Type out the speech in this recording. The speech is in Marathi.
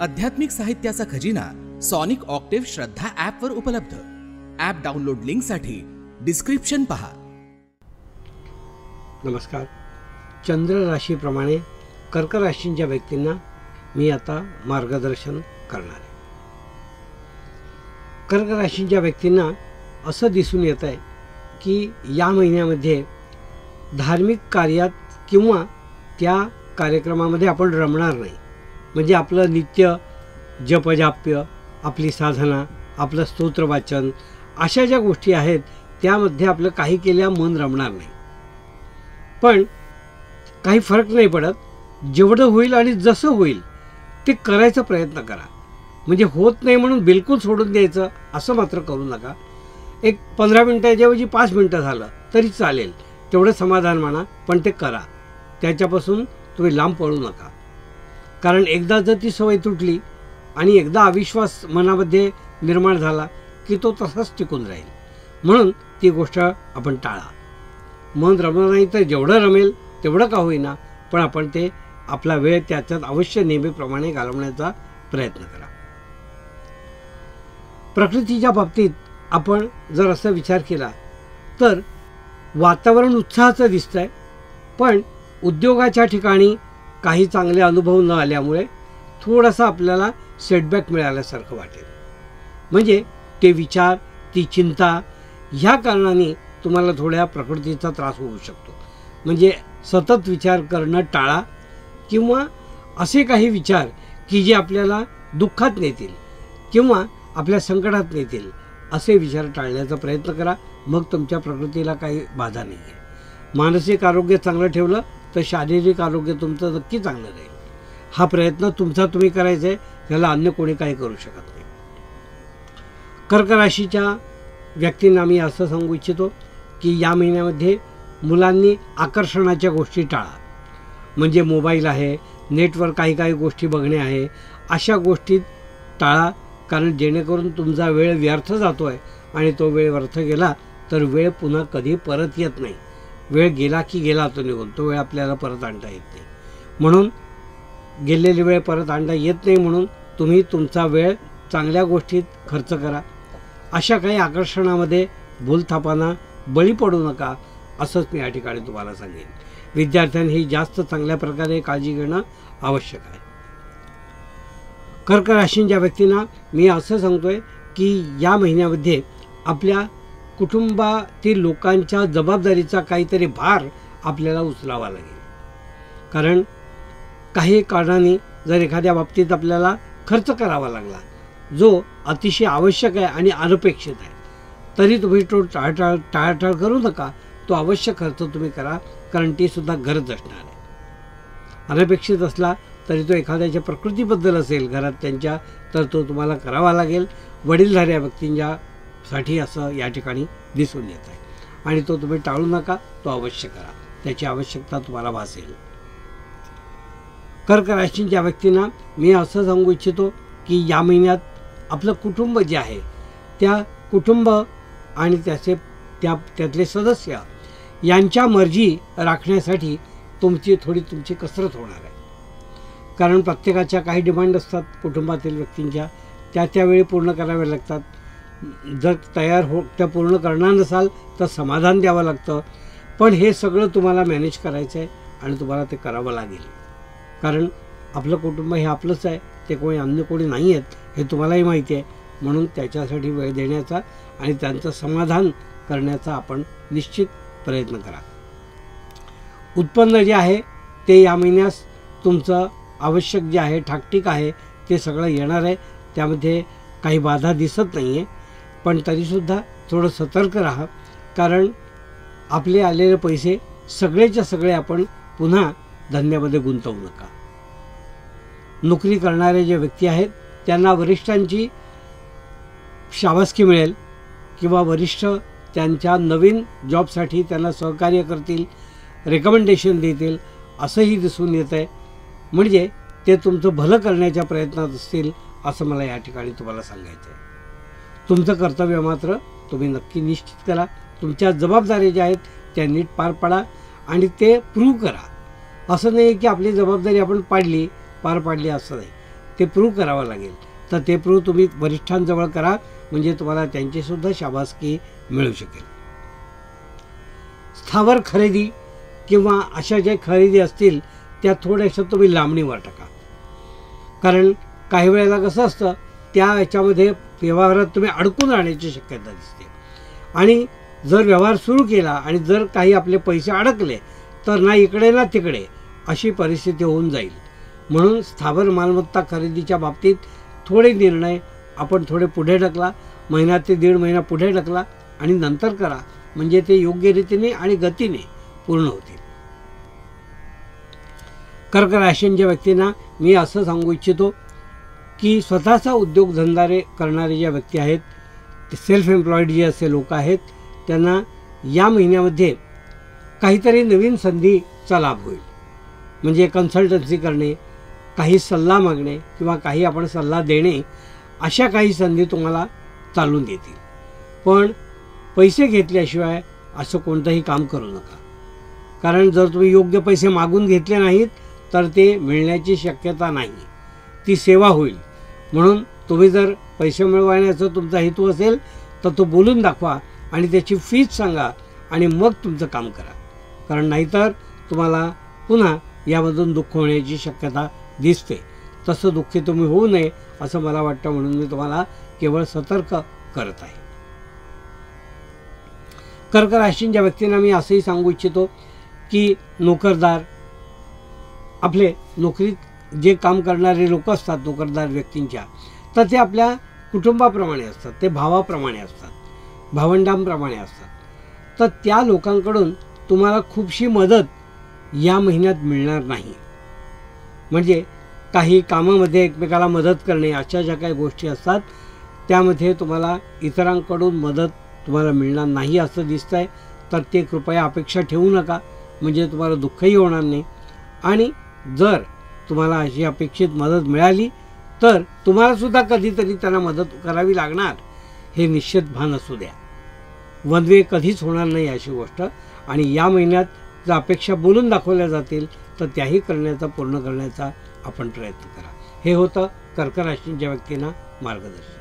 आध्यात्मिक साहित्याचा खजिना सॉनिक ऑक्टेव्ह श्रद्धा ॲपवर उपलब्ध। ॲप डाउनलोड लिंकसाठी डिस्क्रिप्शन पहा। नमस्कार। चंद्र राशीप्रमाणे कर्क राशींच्या व्यक्तींना मी आता मार्गदर्शन करणार आहे। कर्क राशींच्या व्यक्तींना असं दिसून येत आहे की या महिन्यामध्ये धार्मिक कार्यात किंवा त्या कार्यक्रमामध्ये आपण रमणार नाही। म्हणजे आपलं नित्य जपजाप्य, आपली साधना, आपलं स्तोत्र वाचन, अशा ज्या गोष्टी आहेत त्यामध्ये आपलं काही केल्या मन रमणार नाही। पण काही फरक नाही पडत, जेवढं होईल आणि जसं होईल ते करायचा प्रयत्न करा। म्हणजे होत नाही म्हणून बिलकुल सोडून द्यायचं असं मात्र करू नका। एक 15 मिनिटांऐवजी 5 मिनिटं झालं तरी चालेल, तेवढं समाधान माना, पण ते करा। त्याच्यापासून तुम्ही लांब पळू नका। कारण एकदा जर ती सवय तुटली आणि एकदा अविश्वास मनामध्ये निर्माण झाला की तो तसाच टिकून राहील। म्हणून ती गोष्ट आपण टाळा। मन रमणार नाही तर जेवढं रमेल तेवढं का होईना, पण आपण ते आपला वेळ त्याच्यात अवश्य नेहमीप्रमाणे घालवण्याचा प्रयत्न करा। प्रकृतीच्या बाबतीत आपण जर असा विचार केला तर वातावरण उत्साहाचं दिसतंय, पण उद्योगाच्या ठिकाणी काही चांगले अनुभव न आल्यामुळे थोडासा आपल्याला सेटबॅक मिळाल्यासारखं वाटेल। म्हणजे ते विचार, ती चिंता ह्या कारणाने तुम्हाला थोड्या प्रकृतीचा त्रास होऊ शकतो। म्हणजे सतत विचार करणं टाळा, किंवा असे काही विचार की जे आपल्याला दुःखात नेतील किंवा आपल्या संकटात नेतील असे विचार टाळण्याचा प्रयत्न करा। मग तुमच्या प्रकृतीला काही बाधा नाही आहे। मानसिक आरोग्य चांगलं ठेवलं तर शारीरिक आरोग्य तुमचं नक्की चांगलं राहील। हा प्रयत्न तुमचा तुम्ही करायचा आहे, त्याला अन्य कोणी काही करू शकत नाही। कर्क राशीच्या व्यक्तींना मी असं सांगू इच्छितो की या महिन्यामध्ये मुलांनी आकर्षणाच्या गोष्टी टाळा। म्हणजे मोबाईल आहे, नेटवर काही गोष्टी बघणे आहे, अशा गोष्टी टाळा। कारण जेणेकरून तुमचा वेळ व्यर्थ जातो आहे आणि तो वेळ व्यर्थ गेला तर वेळ पुन्हा कधी परत येत नाही। वेळ गेला की गेला तो निघून, तो वेळ आपल्याला परत आणता येत नाही। म्हणून गेलेली वेळ परत आणता येत नाही, म्हणून तुम्ही तुमचा वेळ चांगल्या गोष्टीत खर्च करा। अशा काही आकर्षणामध्ये भूलथापांना बळी पडू नका, असंच मी या ठिकाणी तुम्हाला सांगेन। विद्यार्थ्यांनी जास्त चांगल्या प्रकारे काळजी घेणं आवश्यक आहे। कर्क राशींच्या व्यक्तींना मी असं सांगतोय की या महिन्यामध्ये आपल्या कुटुंबातील लोकांच्या जबाबदारीचा काहीतरी भार आपल्याला उचलावा लागेल। कारण काही कारणाने जर एखाद्या बाबतीत आपल्याला खर्च करावा लागला जो अतिशय आवश्यक आहे आणि अनपेक्षित आहे, तरी तुम्ही तो टाळाटाळ करू नका। तो आवश्यक खर्च तुम्ही करा, कारण ती सुद्धा गरज असणार आहे। अनपेक्षित असला तरी तो एखाद्याच्या प्रकृतीबद्दल असेल घरात त्यांच्या, तर तो तुम्हाला करावा लागेल। वडीलधाऱ्या व्यक्तींच्या साठी असं या ठिकाणी दिसून येत आहे आणि तो तुम्ही टाळू नका, तो अवश्य करा। त्याची आवश्यकता तुम्हाला भासेल। कर्क राशींच्या व्यक्तींना मी असं सांगू इच्छितो की या महिन्यात आपलं कुटुंब जे आहे त्या कुटुंब आणि त्यातले सदस्य यांच्या मर्जी राखण्यासाठी तुमची कसरत होणार आहे। कारण प्रत्येकाच्या काही डिमांड असतात कुटुंबातील व्यक्तींच्या, त्यावेळी पूर्ण कराव्या लागतात। जर त्या पूर्ण करणार नसाल तर समाधान द्यावं लागतं। पण हे सगळं तुम्हाला मॅनेज करायचं आहे आणि तुम्हाला ते करावं लागेल। कारण आपलं कुटुंब हे आपलंच आहे, ते अन्य कोणी नाही आहेत हे तुम्हालाही माहिती आहे। म्हणून त्याच्यासाठी वेळ देण्याचा आणि त्यांचं समाधान करण्याचा आपण निश्चित प्रयत्न करा। उत्पन्न जे आहे ते या महिन्यास तुमचं आवश्यक जे आहे, ठाकठीक आहे, ते सगळं येणार आहे। त्यामध्ये काही बाधा दिसत नाही आहे, पण तरीसुद्धा थोडं सतर्क राहा। कारण आपले आलेले पैसे सगळेच्या सगळे आपण पुन्हा धंद्यामध्ये गुंतवू नका। नोकरी करणारे जे व्यक्ती आहेत त्यांना वरिष्ठांची शाबासकी मिळेल किंवा वरिष्ठ त्यांच्या नवीन जॉबसाठी त्यांना सहकार्य करतील, रेकमेंडेशन देतील, असंही दिसून येत आहे। म्हणजे ते तुमचं भलं करण्याच्या प्रयत्नात असतील असं मला या ठिकाणी तुम्हाला सांगायचं आहे। तुमचं कर्तव्य मात्र तुम्ही नक्की निश्चित करा। तुमच्या जबाबदाऱ्या ज्या आहेत त्या नीट पार पाडा आणि ते प्रूव्ह करा। असं नाही की आपली जबाबदारी आपण पार पाडली असं नाही, ते प्रूव्ह करावं लागेल. तर ते प्रूव्ह तुम्ही वरिष्ठांजवळ करा, म्हणजे तुम्हाला त्यांचीसुद्धा शाबासकी मिळू शकेल. स्थावर खरेदी किंवा अशा ज्या खरेदी असतील त्या थोड्याशा तुम्ही लांबणीवर टाका. कारण काही वेळेला कसं असतं, त्या याच्यामध्ये व्यवहारात तुम्ही अडकून राहण्याची शक्यता दिसते. आणि जर व्यवहार सुरू केला आणि जर काही आपले पैसे अडकले तर ना इकडे ना तिकडे अशी परिस्थिती होऊन जाईल. म्हणून स्थावर मालमत्ता खरेदीच्या बाबतीत थोडे निर्णय आपण थोडे पुढे ढकला, महिना ते 1.5 महिना पुढे ढकला आणि नंतर करा, म्हणजे ते योग्य रीतीने आणि गतीने पूर्ण होतील. कर्क राशीच्या व्यक्तींना मी असं सांगू इच्छितो की स्वतःचा उद्योगधंदा करणारे ज्या व्यक्ती आहेत, ते सेल्फ एम्प्लॉईड जे असे लोक आहेत, त्यांना या महिन्यामध्ये काहीतरी नवीन संधीचा लाभ होईल. म्हणजे कन्सल्टन्सी करणे, काही सल्ला मागणे किंवा काही आपण सल्ला देणे, अशा काही संधी तुम्हाला चालून येतील. पण पैसे घेतल्याशिवाय असं कोणतंही काम करू नका. कारण जर तुम्ही योग्य पैसे मागून घेतले नाहीत तर ते मिळण्याची शक्यता नाही, ती सेवा होईल. म्हणून तुम्ही जर पैसे मिळवण्याचा तुमचा हेतू असेल तर तो बोलून दाखवा आणि त्याची फीस सांगा आणि मग तुमचं काम करा. कारण नाहीतर तुम्हाला पुन्हा यामधून दुःख होण्याची शक्यता दिसते. तसं दुःखी तुम्ही होऊ नये असं मला वाटतं, म्हणून मी तुम्हाला केवळ सतर्क करत आहे. कर्क राशीच्या व्यक्तींना मी असंही सांगू इच्छितो की नोकरदार, आपले नोकरीत जे काम करणारे लोक असतात नोकरदार व्यक्तींच्या, तर ते आपल्या कुटुंबाप्रमाणे असतात, ते भावाप्रमाणे असतात, भावंडांप्रमाणे असतात. तर त्या लोकांकडून तुम्हाला खूपशी मदत या महिन्यात मिळणार नाही. म्हणजे काही कामामध्ये एकमेकाला मदत करणे, अशा ज्या काही गोष्टी असतात त्यामध्ये तुम्हाला इतरांकडून मदत तुम्हाला मिळणार नाही असं दिसतं आहे. तर ते कृपया अपेक्षा ठेवू नका, म्हणजे तुम्हाला दुःखही होणार नाही. आणि जर तुम्हाला अशी अपेक्षित मदत मिळाली तर तुम्हालासुद्धा कधीतरी त्यांना मदत करावी लागणार, हे निश्चित भान असू द्या. वन वे कधीच होणार नाही अशी गोष्ट. आणि या महिन्यात जर अपेक्षा बोलून दाखवल्या जातील तर त्याही पूर्ण करण्याचा आपण प्रयत्न करा. हे होतं कर्क राशीच्या व्यक्तींना मार्गदर्शन.